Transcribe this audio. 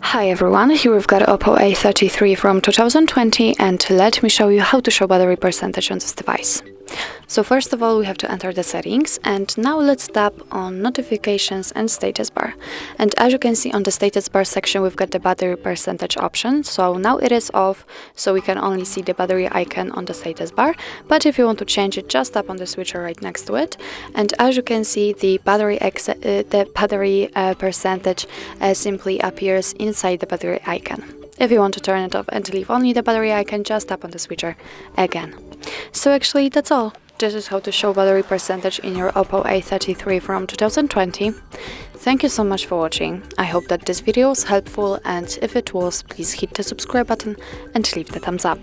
Hi everyone, here we've got OPPO A33 from 2020, and let me show you how to show battery percentage on this device. So first of all, we have to enter the settings, and now let's tap on notifications and status bar. And as you can see on the status bar section, we've got the battery percentage option. So now it is off, so we can only see the battery icon on the status bar. But if you want to change it, just tap on the switcher right next to it. And as you can see, the battery percentage simply appears inside the battery icon. If you want to turn it off and leave only the battery icon, just tap on the switcher again. So actually that's all. This is how to show battery percentage in your OPPO A33 from 2020. Thank you so much for watching. I hope that this video was helpful, and if it was, please hit the subscribe button and leave the thumbs up.